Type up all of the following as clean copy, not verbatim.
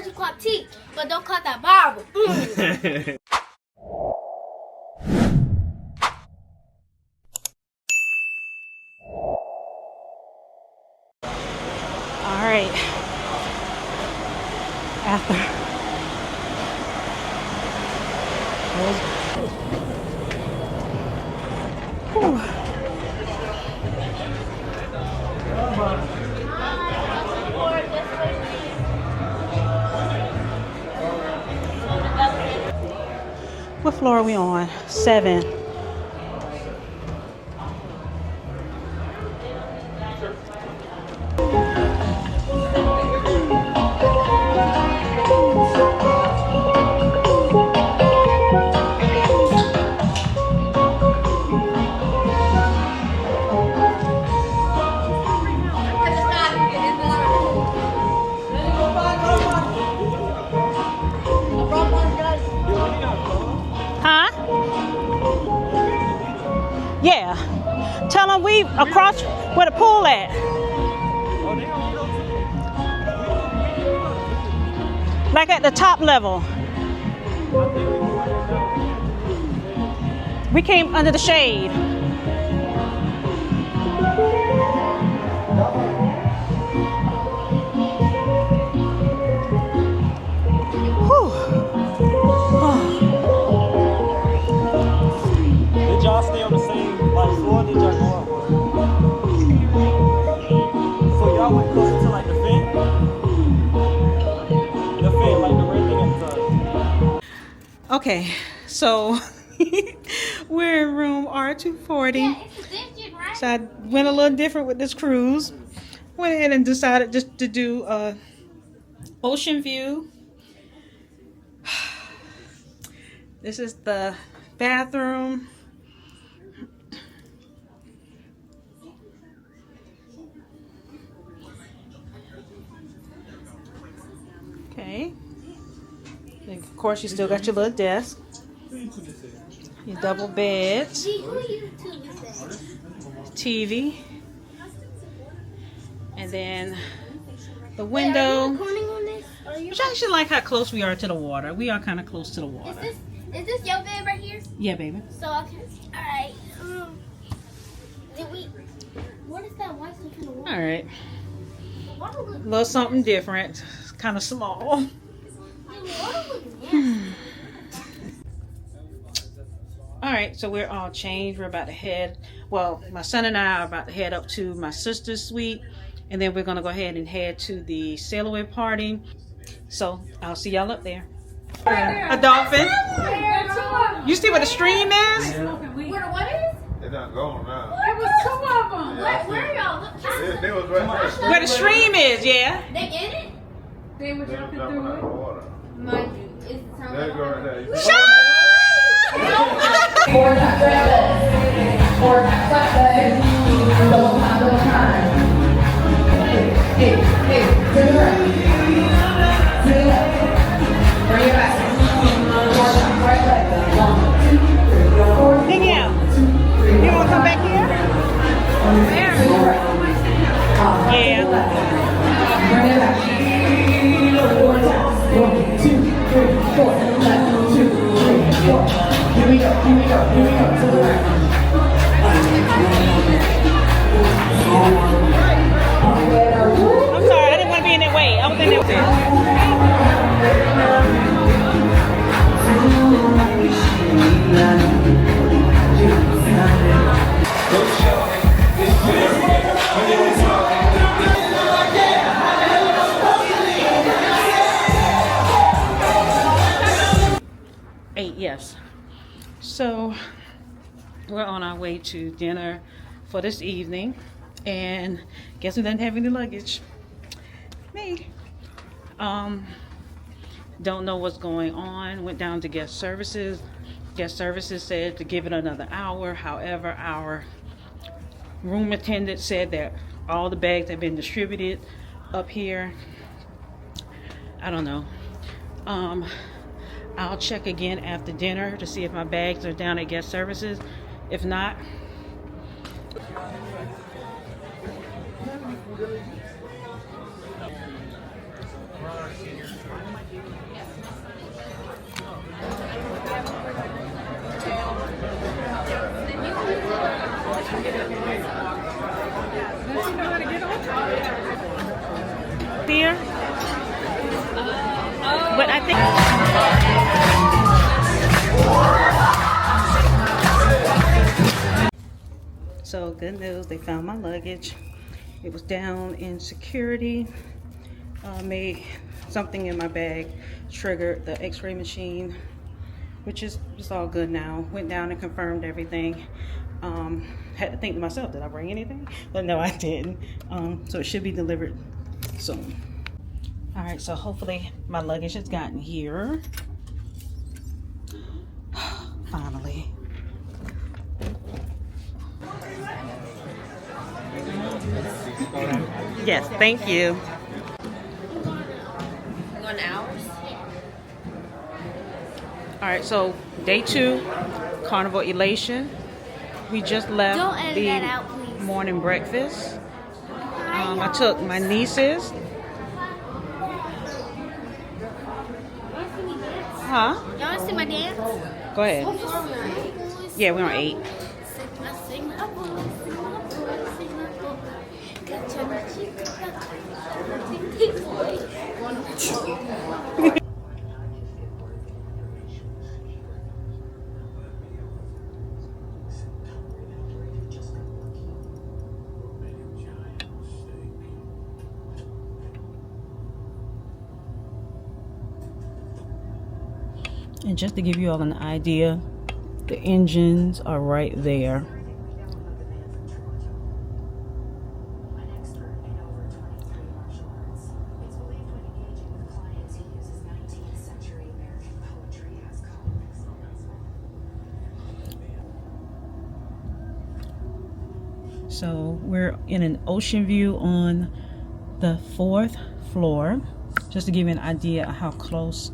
heard you clock teeth, but don't clock that Bible. Mm. All right. After. Whew. What floor are we on? 7. Huh? Yeah. Tell them we across where the pool at. Like at the top level. We came under the shade. Whew. Oh. Did y'all stay on the same floor? Did y'all go up? So y'all went closer to like the fin? The fin, like the red thing at the top. Okay, so we're in room R240. Yeah, it's a digit, right? So I went a little different with this cruise. Went ahead and decided just to do ocean view. This is the bathroom. Okay. And of course, you still got your little desk. Your double beds. Gee, who YouTube is that? TV. And then the Wait, are window. you recording on this? Are you? Which I actually like how close we are to the water. We are kind of close to the water. Is this your bed right here? Yeah, baby. So I can. All right. Did we? What is that white stuff in the water? All right. The water A looks. little something different. It's kind of small. The water looks nasty. All right, so we're all changed. We're about to head. Well, my son and I are about to head up to my sister's suite, and then we're gonna go ahead and head to the sail away party. So I'll see y'all up there. A dolphin. You see what the stream is? Where the what is? They're not going now. There was 2 of them. Where are y'all? Look, They was right there. Where the stream is, yeah. They in it? They were They was jumping jumping out through of the water. Mind you, it's time. There you go right there. Shut up! 4 times breakfast, 4 times breakfast, double time. Hey, to the right, to the left, bring it back. 4 times breakfast, 1, 2, 3, 4. Hang out. You wanna come back here? There. To the right. Yeah. To the left. Bring it back. 4 times. 1, 2, 3, 4. Left, 2, 3, 4. Here we go, here we go, here we go, to the right. I'm sorry, I didn't want to be in that way. I was in that way. Yes. So we're on our way to dinner for this evening, and guess who doesn't have any luggage? Me. Don't know what's going on. Went down to guest services. Guest services said to give it another hour. However, our room attendant said that all the bags have been distributed up here. I don't know. I'll check again after dinner to see if my bags are down at guest services. If not, Here, but I think. So good news, they found my luggage. It was down in security. Made something in my bag, triggered the x-ray machine, which is just all good now. Went down and confirmed everything. Had to think to myself, did I bring anything? But no, I didn't. So it should be delivered soon. All right, so hopefully my luggage has gotten here. Finally. Yes, thank you. All right, so day 2, Carnival Elation. We just left Don't edit the that out, please. morning breakfast. I took my nieces. Huh? Y'all want to see my dance? Go ahead. Yeah, we're on 8. And just to give you all an idea, the engines are right there. So we're in an ocean view on the 4th floor, just to give you an idea of how close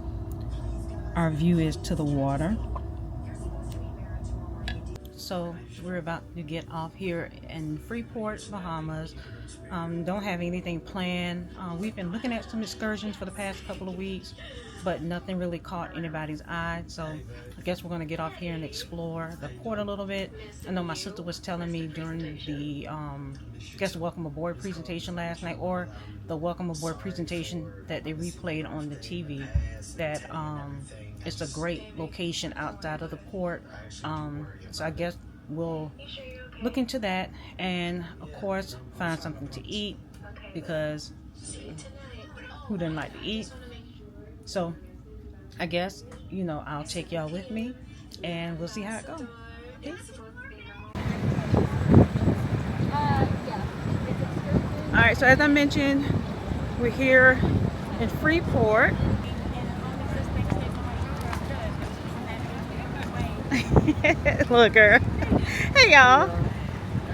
our view is to the water. So we're about to get off here in Freeport, Bahamas. Don't have anything planned. We've been looking at some excursions for the past couple of weeks, but nothing really caught anybody's eye. So I guess we're going to get off here and explore the port a little bit. I know my sister was telling me during the welcome aboard presentation last night, or the welcome aboard presentation that they replayed on the TV, that it's a great location outside of the port. So I guess we'll look into that, and of course find something to eat, because who doesn't like to eat? So I guess, you know, I'll take y'all with me and we'll see how it goes. Peace. All right, so as I mentioned, we're here in Freeport. Look, girl. Hey, y'all.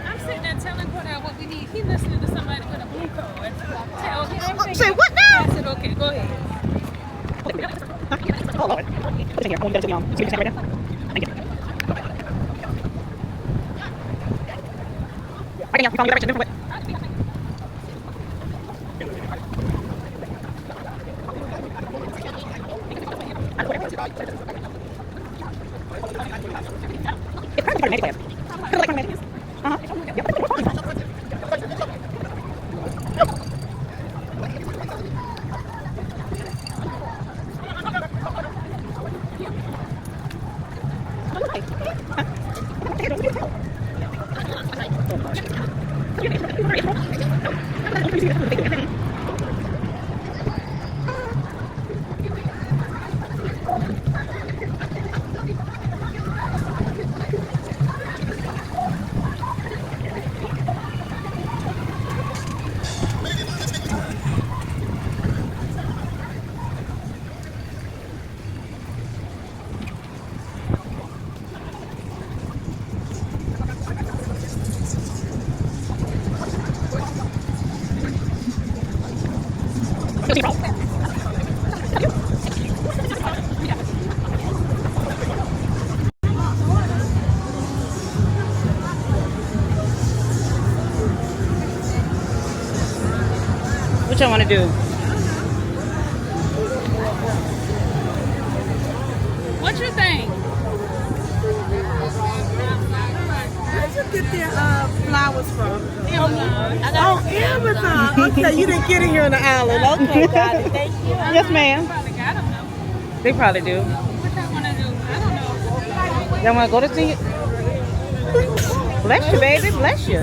I'm sitting there telling Cordell what we need. He listening to somebody with a blue card. Say, okay, Say what now? I said, okay, go ahead. Oh, Lord. Listen here. Hold me down. Excuse me right now. Thank you. Right now, you found me direction. Different way. It's kind of magic land. Kind of like magic. What y'all want to do? get their flowers from? Amazon. Oh, Amazon. Okay, you didn't get it here on the island. Okay, got it. Thank you. Yes, ma'am. Probably got them though. They probably do. What I want to do? I don't know. Y'all want to go to see it? Bless you, baby. Bless you. I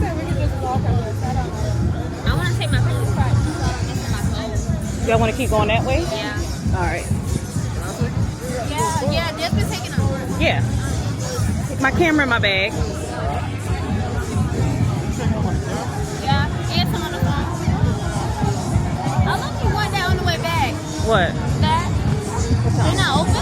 want to take my pictures first. Y'all want to keep going that way? Yeah. All right. Yeah, just been taking them. Yeah. My camera in my bag. Yeah, and some on the phone. I love you one day on the way back. What? That they're not open.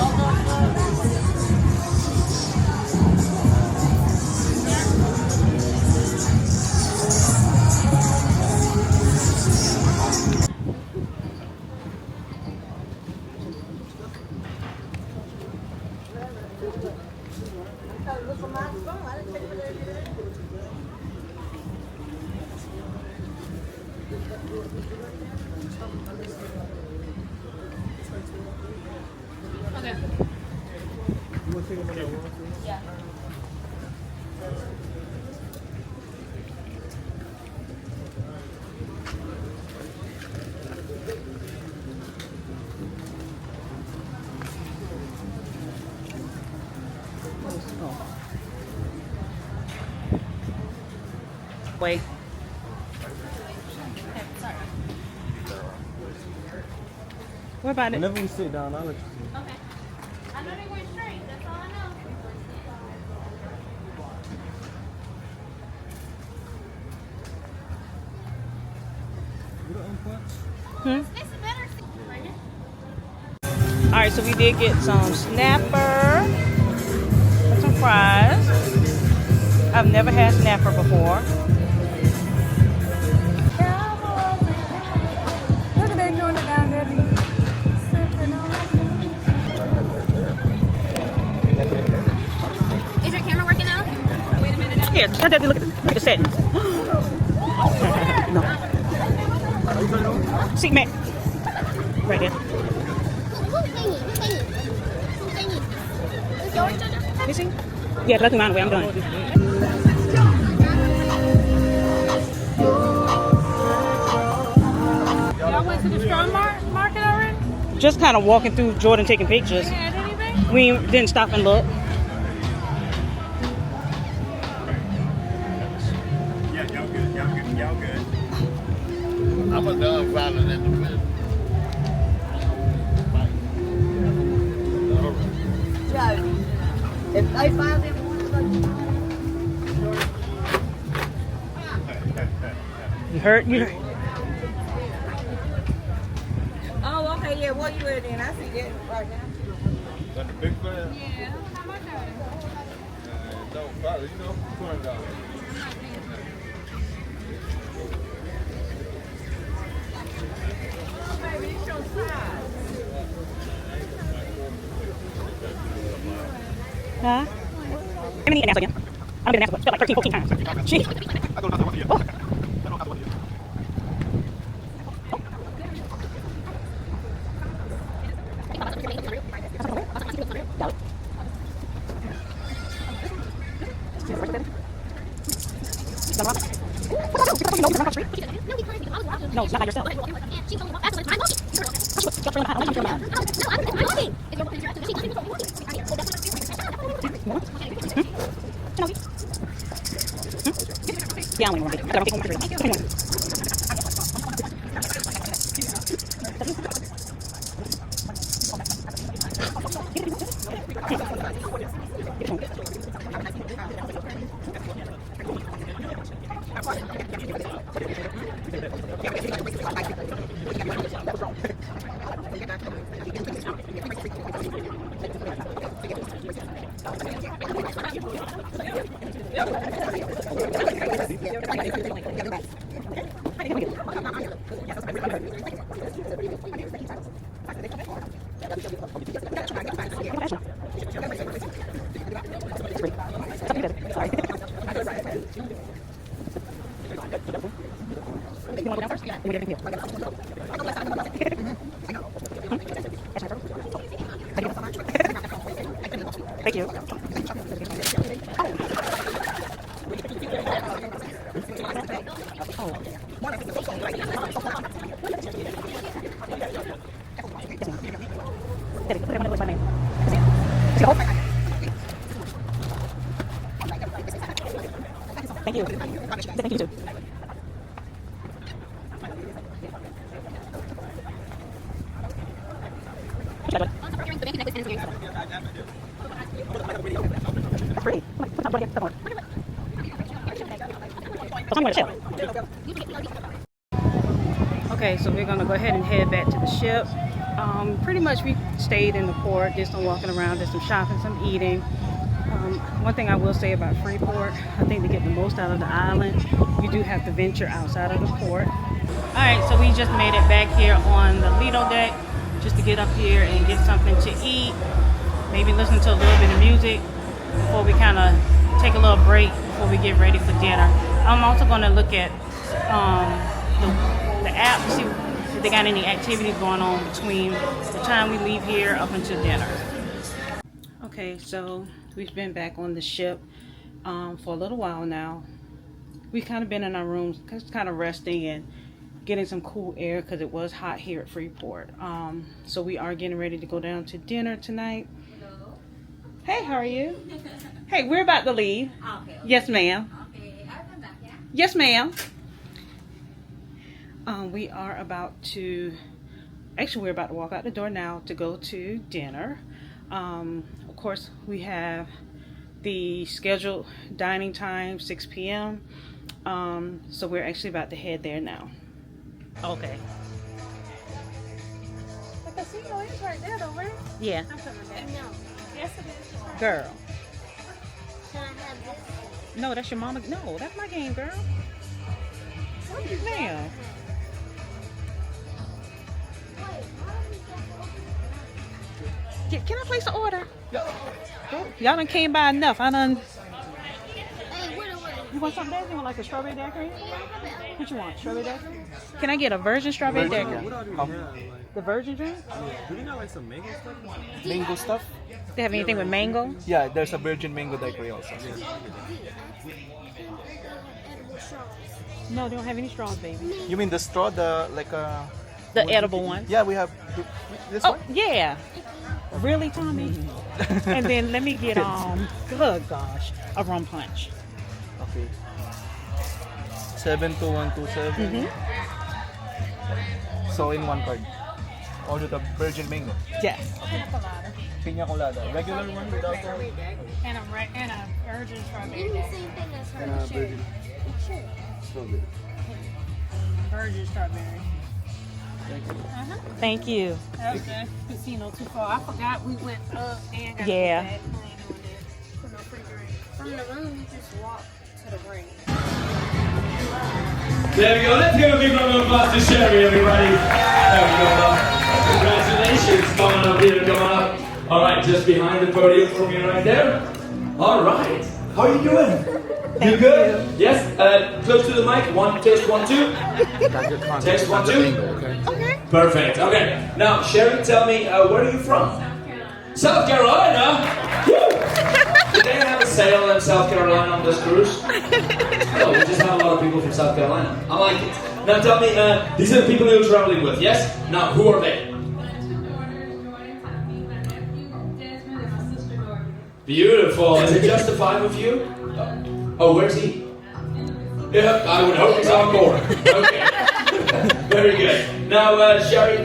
Okay. Yeah. Wait. What about it? Whenever we sit down, I'll let you see. Okay. I know they went straight. That's all I know. You don't unpunch? It's a better seat right here. All right, so we did get some snapper and some fries. I've never had snapper before. Look at they doing it down there. Is your camera working now? Wait a minute. Here, look at the settings. No. See, Matt. Right there. You see? Yeah, that's mine. I'm done. Y'all went to the straw market already? Just kind of walking through Jordan taking pictures. They had anything? We didn't stop and look. Yeah, y'all good. Y'all good. I'm a non-violent individual. If they find them, You hurt? You hurt? oh, okay, yeah. What you at then? I see that right now. Got the big fan? Yeah. How much are they? Don't bother, you know, $200. Baby, it's your size. Huh? Let me eat an answer again. I'm gonna get an answer, but like 13, 14 times. Jeez. Oh. No, it's not by yourself. Yeah, I want to take one. Thank you. Thank you. Thank you too. That's pretty. Okay, so we're gonna go ahead and head back to the ship. Pretty much we stayed in the port, did some walking around, did some shopping, some eating. One thing I will say about Freeport, I think to get the most out of the island, you do have to venture outside of the port. All right, so we just made it back here on the Lido deck just to get up here and get something to eat, maybe listen to a little bit of music before we kind of take a little break before we get ready for dinner. I'm also going to look at the app to see if they got any activities going on between the time we leave here up until dinner. Okay, so we've been back on the ship for a little while now. We've kind of been in our rooms, just kind of resting and getting some cool air because it was hot here at Freeport. So we are getting ready to go down to dinner tonight. Hello. Hey, how are you? Hey, we're about to leave. Okay. Yes, ma'am. Okay, I'll come back, yeah? Yes, ma'am. We are about to, actually we're about to walk out the door now to go to dinner. Of course, we have the scheduled dining time, 6 p.m. So we're actually about to head there now. Okay. The casino is right there, though, right? Yeah. I'm coming back. No. Yes, it is. Girl. Can I have this? No, that's your mama. No, that's my game, girl. Ma'am. Can I place an order? Y'all done came by enough. I done. Hey, what? You want something else? You want like a strawberry daiquiri? What you want? Strawberry daiquiri? Can I get a virgin strawberry daiquiri? The virgin drink? Do they got like some mango stuff? Mango stuff? They have anything with mango? Yeah, there's a virgin mango daiquiri also. No, they don't have any straws, baby. You mean the straw, the The edible one? Yeah, we have this Oh, one. yeah. Really, Tommy? And then let me get oh gosh, a rum punch. Okay. 72127. So in one card. Order the virgin mango. Yes. Piña colada. Regular one without the... And a virgin strawberry. Give me the same thing as her. And a virgin. Strawberry. Virgin strawberry. Thank you. That was the casino too far. I forgot we went up and got Yeah. back. For no free drink. From the room, you just walk to the ring. There we go. Let's give a big round of applause to Sherry, everybody. There we go. Congratulations. Come on up here. Come on up. All right, just behind the podium for me right there. All right. How are you doing? You good? Yes. Close to the mic. Test 1 2. Test 1 2. Okay. Perfect. Okay. Now, Sherry, tell me, where are you from? South Carolina. Woo! Did they have a sale in South Carolina on this cruise? No, we just have a lot of people from South Carolina. I like it. Now tell me, these are the people you're traveling with, yes? Now, who are they? Beautiful. Is it just the 5 of you? Oh, where's he? Yeah, I would hope he's on board. Okay. Very good. Now, Sherry,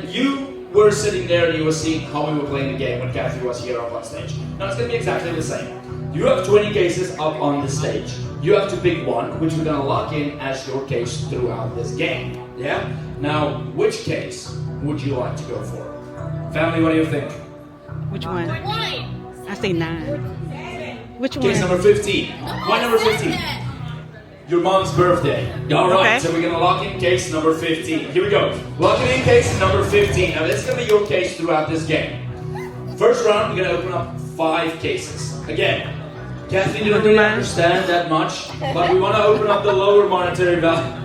you were sitting there and you were seeing how we were playing the game when Kathy was here up on stage. Now, it's going to be exactly the same. You have 20 cases up on the stage. You have to pick one, which we're going to lock in as your case throughout this game. Yeah? Now, which case would you like to go for? Family, what do you think? Which one? I say 9. Which one? Case number 15. Why number 15? Your mom's birthday. Alright, so we're going to lock in case number 15. Here we go. Locking in case number 15. Now, this is going to be your case throughout this game. First round, we're going to open up 5 cases. Again, Kathy didn't really understand that much, but we want to open up the lower monetary value.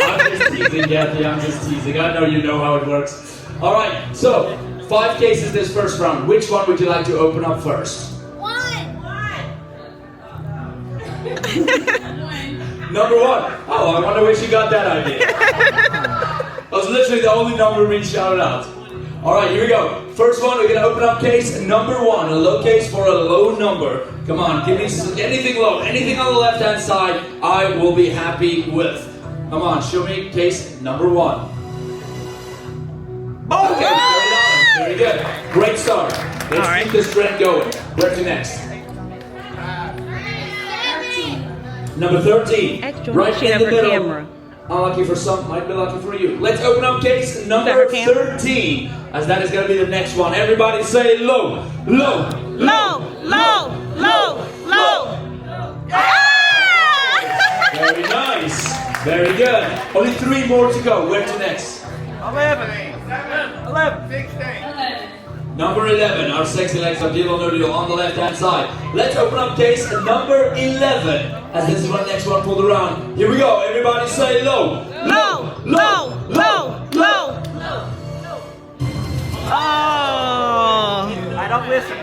I'm just teasing, Kathy, I'm just teasing. I know you know how it works. Alright, so 5 cases this first round. Which one would you like to open up first? 1. Number 1. Oh, I wonder where she got that idea. That was literally the only number being shouted out. All right, here we go. First one, we're gonna open up case number 1, a low case for a low number. Come on, give me anything low, anything on the left-hand side, I will be happy with. Come on, show me case number 1. Okay, $30. Very good. Great start. Let's keep this trend going. Where to next? Number 13. Right in the middle. Camera. Unlucky for some, might be lucky for you. Let's open up case number 13, as that is going to be the next one. Everybody say low, low, Low, low, low, low. Very nice. Very good. Only 3 more to go. Where to next? 11. 16. Number 11, our sexy legs of deal or no deal on the left-hand side. Let's open up case number 11, as this is our next one for the round. Here we go. Everybody say low. Low, low, low, low. Oh. I don't listen.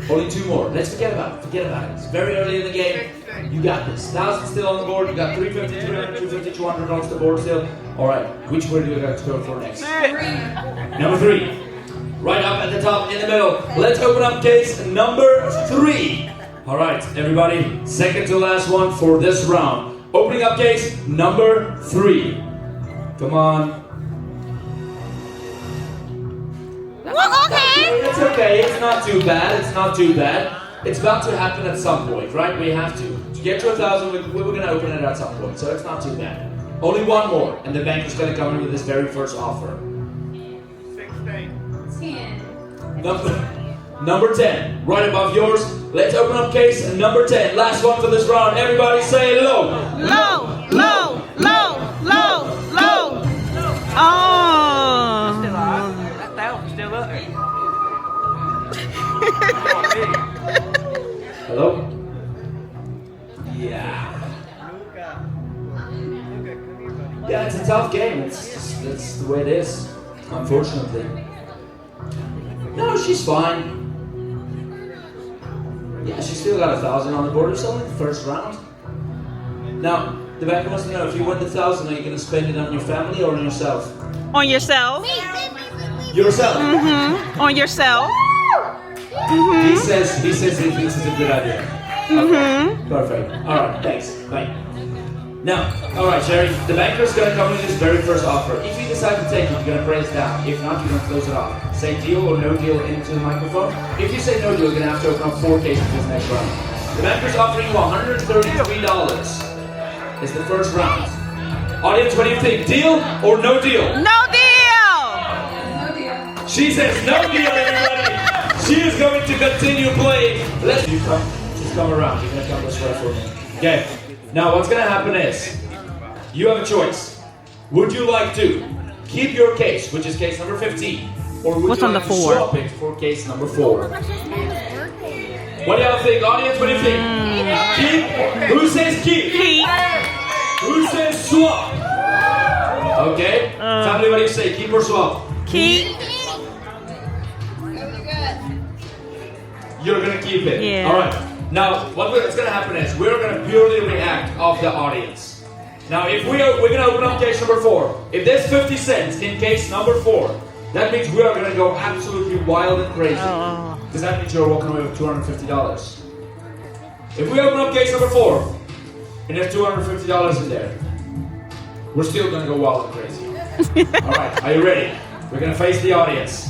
Only 2 more. Let's forget about it. Forget about it. It's very early in the game. You got this. 1,000 still on the board. You got 350, 300, 250, 200 on the board still. All right. Which way do you got to go for next? Number 3. Right up at the top in the middle. Let's open up case number 3. All right, everybody. Second to last one for this round. Opening up case number 3. Come on. Okay. It's okay. It's not too bad. It's not too bad. It's about to happen at some point, right? We have to. To get to 1,000, we were going to open it at some point, so it's not too bad. Only 1 more, and the bank is going to come in with this very first offer. 16. 10. Number 10, right above yours. Let's open up case number 10. Last one for this round. Everybody say low. Low, low, low, low, low. Oh. Still up. That was still up. Hello? Yeah. Yeah, it's a tough game. It's the way it is, unfortunately. No, she's fine. Yeah, she's still got 1,000 on the board. It's only the first round. Now, the banker wants to know, if you win the 1,000, are you going to spend it on your family or on yourself? On yourself. Yourself. On yourself. He says he thinks it's a good idea. Okay. Perfect. All right. Thanks. Bye. Now, all right, Sherry. The banker is going to come with his very first offer. If you decide to take it, you're going to press down. If not, you're going to close it off. Say deal or no deal into the microphone. If you say no deal, you're going to have to open up 4 cases this next round. The banker's offering you $133. It's the first round. Audience, what do you think? Deal or no deal? No deal. She says no deal, everybody. She is going to continue playing. Let's you come. Just come around. You're going to come this way for me. Okay. Now, what's going to happen is, you have a choice. Would you like to keep your case, which is case number 15, or would What's you on like the to 4? swap it for case number 4? What do y'all think, audience? What do you think? Keep? Who says keep? Keep. Who says swap? Okay. Tell me what do you say, keep or swap? Keep. You're gonna keep it. Yeah. All right. Now, what's gonna happen is we're gonna purely react off the audience. Now, if we're gonna open up case number 4. If there's 50 cents in case number 4, that means we are gonna go absolutely wild and crazy. Because that means you're walking away with $250. If we open up case number 4 and there's $250 in there, we're still gonna go wild and crazy. All right. Are you ready? We're gonna face the audience.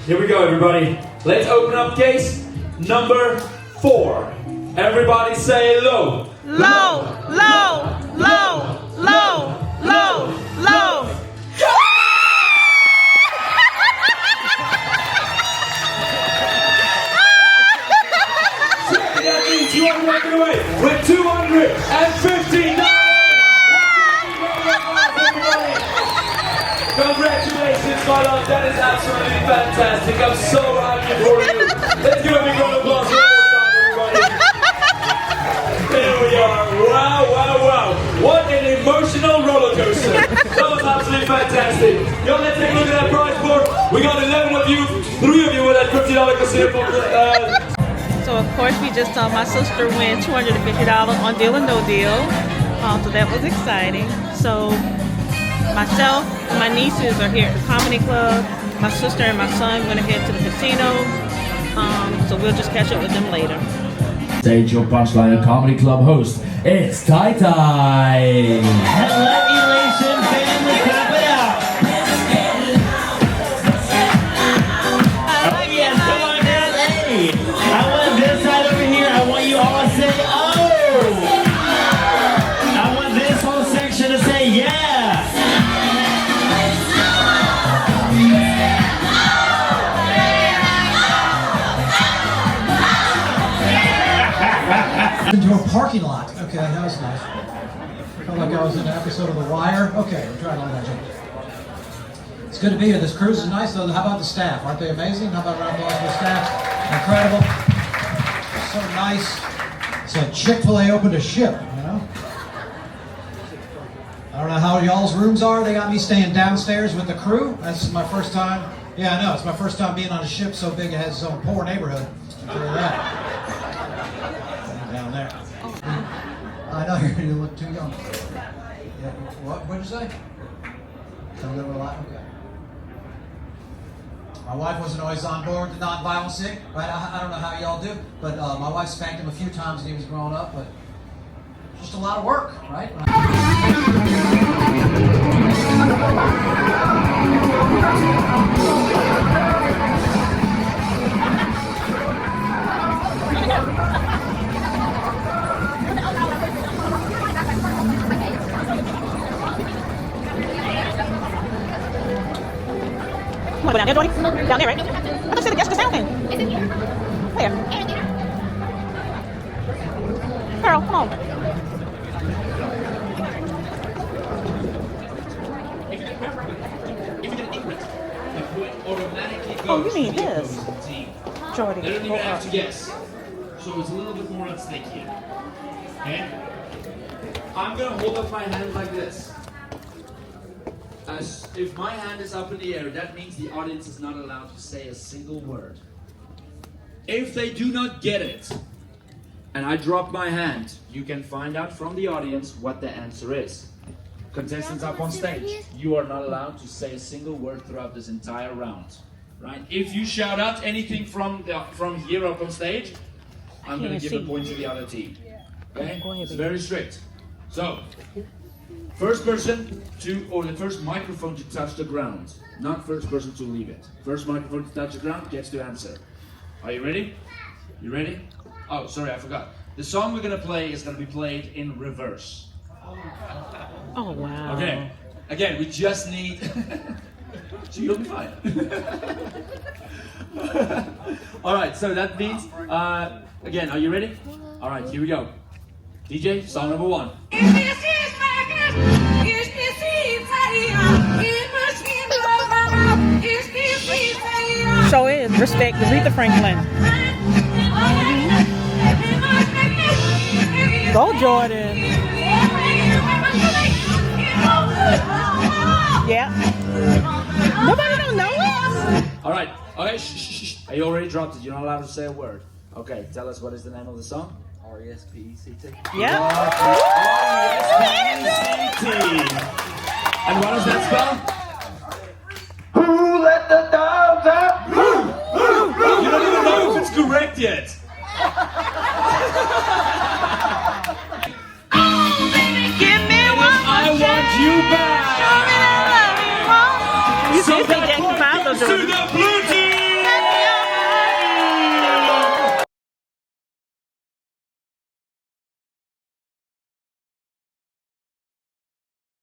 Here we go, everybody. Let's open up case number 4. Everybody say low. Low, low, low, low, low, low. That means you are walking away with $215. Congratulations, my love. That is absolutely fantastic. I'm so happy for you. Let's give a big round of applause one more time, everybody. There we are. Wow, wow, wow. What an emotional roller coaster. That was absolutely fantastic. Yo, let's take a look at that prize board. We got 11 of you, 3 of you with that $50 casino. So of course we just saw my sister win $250 on Deal or No Deal. So that was exciting. So myself and my nieces are here at the comedy club. My sister and my son are going to head to the casino. So we'll just catch up with them later. Stage your Punchline Comedy Club host. It's Tai Tai. Hello, Elation family, clap it out. Oh yes, come on down. Hey, I want this side over here. I want you all to say, oh. I want this whole section to say, yeah. Into a parking lot. Okay, that was nice. Felt like I was in an episode of The Wire. Okay, we're trying all that junk. It's good to be here. This cruise is nice, though. How about the staff? Aren't they amazing? How about round applause for the staff? Incredible. So nice. It's a Chick-fil-A opened a ship, you know? I don't know how y'all's rooms are. They got me staying downstairs with the crew. That's my first time. Yeah, I know. It's my first time being on a ship so big it has its own poor neighborhood. I'll tell you that. Down there. I know you look too young. Yeah, what did you say? Some little lot? Okay. My wife wasn't always on board the non-violent sick, right? I don't know how y'all do, but my wife spanked him a few times when he was growing up, but just a lot of work, right? You want to go down there, Jordy? Down there, right? I thought you said yes to the sound thing. Where? Girl, come on. Oh, you mean this? Jordy. They don't even have to guess. So it's a little bit more at stake here. Okay? I'm going to hold up my hand like this. As if my hand is up in the air, that means the audience is not allowed to say a single word. If they do not get it, and I drop my hand, you can find out from the audience what the answer is. Contestants up on stage, you are not allowed to say a single word throughout this entire round. Right? If you shout out anything from here up on stage, I'm going to give a point to the other team. Okay? It's very strict. So, first person to, or the first microphone to touch the ground, not first person to leave it. First microphone to touch the ground gets to answer. Are you ready? You ready? Oh, sorry, I forgot. The song we're going to play is going to be played in reverse. Oh, wow. Okay. Again, we just need... So you'll be fine. All right, so that means, again, are you ready? All right, here we go. DJ, song number 1. So is respect Aretha Franklin. Go, Jordan. Yeah. Nobody don't know it? All right. Okay, shh. Are you already dropped it? You're not allowed to say a word. Okay, tell us what is the name of the song? R-E-S-P-E-C-T. Yeah. R-E-S-P-E-C-T. And what does that spell? Who let the dogs out? You don't even know if it's correct yet.